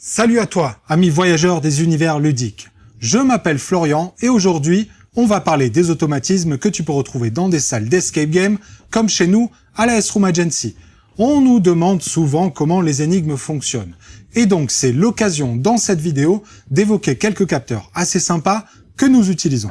Salut à toi, amis voyageurs des univers ludiques. Je m'appelle Florian et aujourd'hui, on va parler des automatismes que tu peux retrouver dans des salles d'escape game, comme chez nous à la S-Room Agency. On nous demande souvent comment les énigmes fonctionnent. Et donc c'est l'occasion dans cette vidéo d'évoquer quelques capteurs assez sympas que nous utilisons.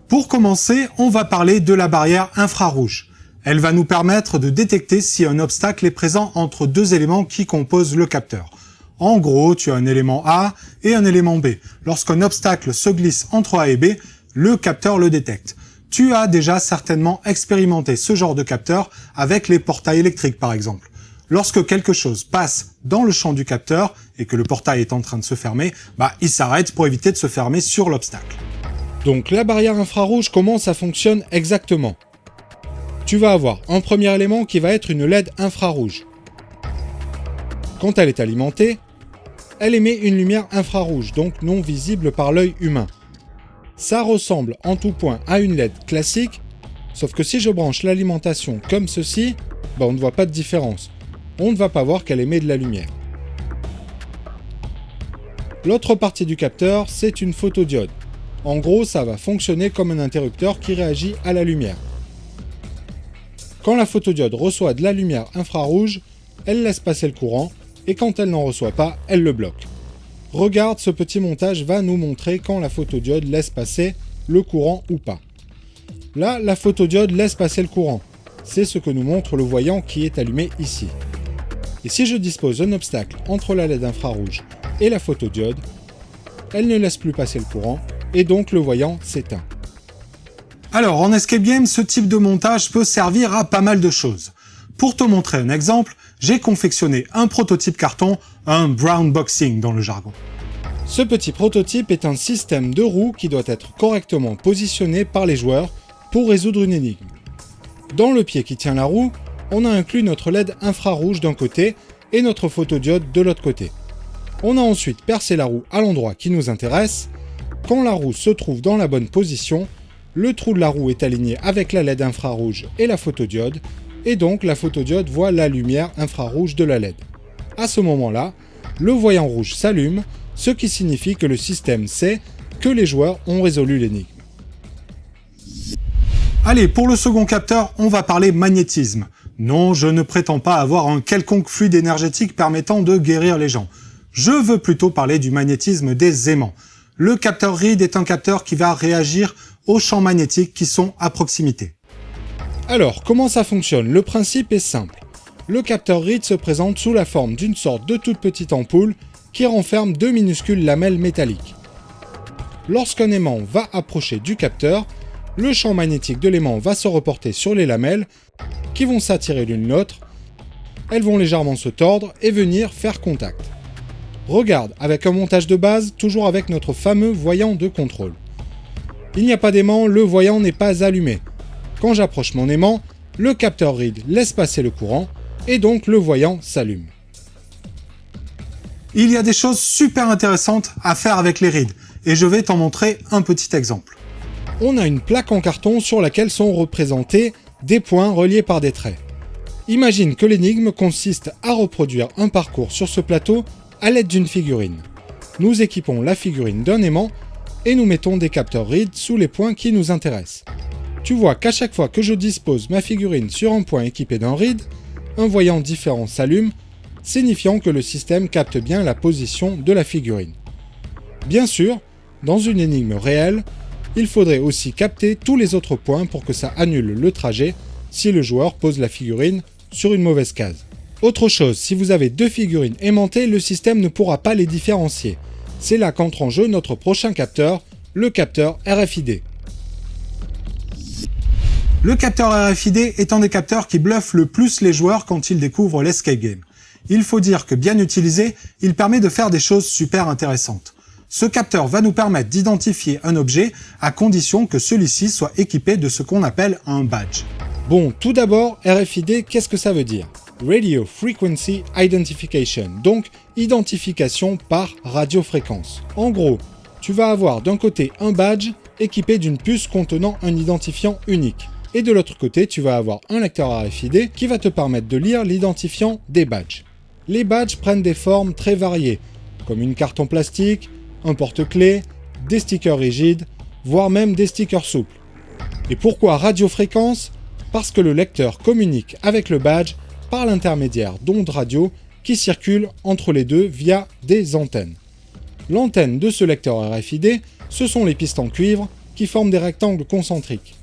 Pour commencer, on va parler de la barrière infrarouge. Elle va nous permettre de détecter si un obstacle est présent entre deux éléments qui composent le capteur. En gros, tu as un élément A et un élément B. Lorsqu'un obstacle se glisse entre A et B, le capteur le détecte. Tu as déjà certainement expérimenté ce genre de capteur avec les portails électriques par exemple. Lorsque quelque chose passe dans le champ du capteur et que le portail est en train de se fermer, il s'arrête pour éviter de se fermer sur l'obstacle. Donc la barrière infrarouge, comment ça fonctionne exactement ? Tu vas avoir un premier élément qui va être une LED infrarouge. Quand elle est alimentée, elle émet une lumière infrarouge, donc non visible par l'œil humain. Ça ressemble en tout point à une LED classique, sauf que si je branche l'alimentation comme ceci, on ne voit pas de différence. On ne va pas voir qu'elle émet de la lumière. L'autre partie du capteur, c'est une photodiode. En gros, ça va fonctionner comme un interrupteur qui réagit à la lumière. Quand la photodiode reçoit de la lumière infrarouge, elle laisse passer le courant, et quand elle n'en reçoit pas, elle le bloque. Regarde, ce petit montage va nous montrer quand la photodiode laisse passer le courant ou pas. Là, la photodiode laisse passer le courant. C'est ce que nous montre le voyant qui est allumé ici. Et si je dispose d'un obstacle entre la LED infrarouge et la photodiode, elle ne laisse plus passer le courant, et donc le voyant s'éteint. Alors, en escape game, ce type de montage peut servir à pas mal de choses. Pour te montrer un exemple, j'ai confectionné un prototype carton, un brown boxing dans le jargon. Ce petit prototype est un système de roues qui doit être correctement positionné par les joueurs pour résoudre une énigme. Dans le pied qui tient la roue, on a inclus notre LED infrarouge d'un côté et notre photodiode de l'autre côté. On a ensuite percé la roue à l'endroit qui nous intéresse. Quand la roue se trouve dans la bonne position, le trou de la roue est aligné avec la LED infrarouge et la photodiode, et donc la photodiode voit la lumière infrarouge de la LED. À ce moment-là, le voyant rouge s'allume, ce qui signifie que le système sait que les joueurs ont résolu l'énigme. Allez, pour le second capteur, on va parler magnétisme. Non, je ne prétends pas avoir un quelconque fluide énergétique permettant de guérir les gens. Je veux plutôt parler du magnétisme des aimants. Le capteur Reed est un capteur qui va réagir aux champs magnétiques qui sont à proximité. Alors, comment ça fonctionne ? Le principe est simple. Le capteur Reed se présente sous la forme d'une sorte de toute petite ampoule qui renferme deux minuscules lamelles métalliques. Lorsqu'un aimant va approcher du capteur, le champ magnétique de l'aimant va se reporter sur les lamelles qui vont s'attirer l'une l'autre. Elles vont légèrement se tordre et venir faire contact. Regarde, avec un montage de base, toujours avec notre fameux voyant de contrôle. Il n'y a pas d'aimant, le voyant n'est pas allumé. Quand j'approche mon aimant, le capteur Reed laisse passer le courant, et donc le voyant s'allume. Il y a des choses super intéressantes à faire avec les Reed, et je vais t'en montrer un petit exemple. On a une plaque en carton sur laquelle sont représentés des points reliés par des traits. Imagine que l'énigme consiste à reproduire un parcours sur ce plateau à l'aide d'une figurine. Nous équipons la figurine d'un aimant et nous mettons des capteurs Reed sous les points qui nous intéressent. Tu vois qu'à chaque fois que je dispose ma figurine sur un point équipé d'un Reed, un voyant différent s'allume, signifiant que le système capte bien la position de la figurine. Bien sûr, dans une énigme réelle, il faudrait aussi capter tous les autres points pour que ça annule le trajet si le joueur pose la figurine sur une mauvaise case. Autre chose, si vous avez deux figurines aimantées, le système ne pourra pas les différencier. C'est là qu'entre en jeu notre prochain capteur, le capteur RFID. Le capteur RFID est un des capteurs qui bluffe le plus les joueurs quand ils découvrent l'escape game. Il faut dire que bien utilisé, il permet de faire des choses super intéressantes. Ce capteur va nous permettre d'identifier un objet à condition que celui-ci soit équipé de ce qu'on appelle un badge. Bon, tout d'abord, RFID, qu'est-ce que ça veut dire ? Radio Frequency Identification, donc identification par radiofréquence. En gros, tu vas avoir d'un côté un badge équipé d'une puce contenant un identifiant unique. Et de l'autre côté, tu vas avoir un lecteur RFID qui va te permettre de lire l'identifiant des badges. Les badges prennent des formes très variées, comme une carte en plastique, un porte-clés, des stickers rigides, voire même des stickers souples. Et pourquoi radiofréquence ? Parce que le lecteur communique avec le badge par l'intermédiaire d'ondes radio qui circulent entre les deux via des antennes. L'antenne de ce lecteur RFID, ce sont les pistes en cuivre qui forment des rectangles concentriques.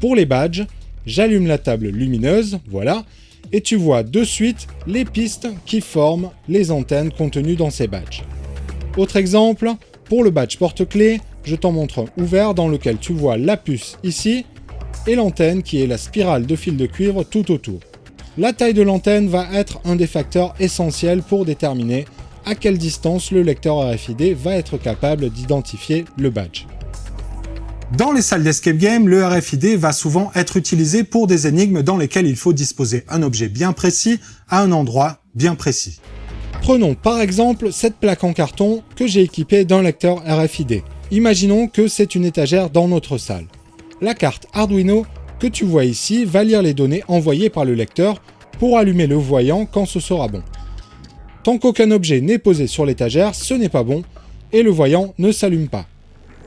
Pour les badges, j'allume la table lumineuse, voilà, et tu vois de suite les pistes qui forment les antennes contenues dans ces badges. Autre exemple, pour le badge porte-clés, je t'en montre un ouvert dans lequel tu vois la puce ici et l'antenne qui est la spirale de fil de cuivre tout autour. La taille de l'antenne va être un des facteurs essentiels pour déterminer à quelle distance le lecteur RFID va être capable d'identifier le badge. Dans les salles d'escape game, le RFID va souvent être utilisé pour des énigmes dans lesquelles il faut disposer un objet bien précis à un endroit bien précis. Prenons par exemple cette plaque en carton que j'ai équipée d'un lecteur RFID. Imaginons que c'est une étagère dans notre salle. La carte Arduino que tu vois ici va lire les données envoyées par le lecteur pour allumer le voyant quand ce sera bon. Tant qu'aucun objet n'est posé sur l'étagère, ce n'est pas bon et le voyant ne s'allume pas.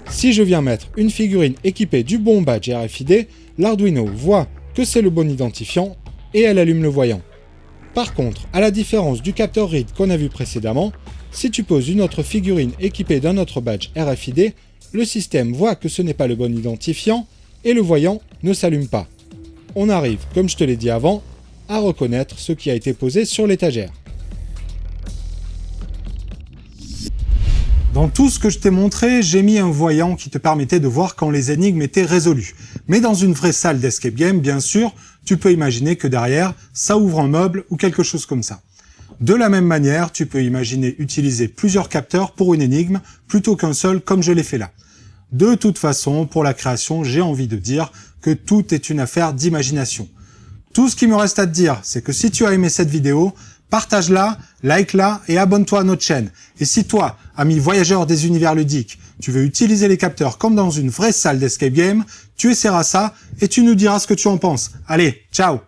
Si je viens mettre une figurine équipée du bon badge RFID, l'Arduino voit que c'est le bon identifiant et elle allume le voyant. Par contre, à la différence du capteur RID qu'on a vu précédemment, si tu poses une autre figurine équipée d'un autre badge RFID, le système voit que ce n'est pas le bon identifiant et le voyant ne s'allume pas. On arrive, comme je te l'ai dit avant, à reconnaître ce qui a été posé sur l'étagère. Dans tout ce que je t'ai montré, j'ai mis un voyant qui te permettait de voir quand les énigmes étaient résolues. Mais dans une vraie salle d'escape game, bien sûr, tu peux imaginer que derrière, ça ouvre un meuble ou quelque chose comme ça. De la même manière, tu peux imaginer utiliser plusieurs capteurs pour une énigme plutôt qu'un seul comme je l'ai fait là. De toute façon, pour la création, j'ai envie de dire que tout est une affaire d'imagination. Tout ce qui me reste à te dire, c'est que si tu as aimé cette vidéo, partage-la, like-la et abonne-toi à notre chaîne. Et si toi, ami voyageur des univers ludiques, tu veux utiliser les capteurs comme dans une vraie salle d'escape game, tu essaieras ça et tu nous diras ce que tu en penses. Allez, ciao!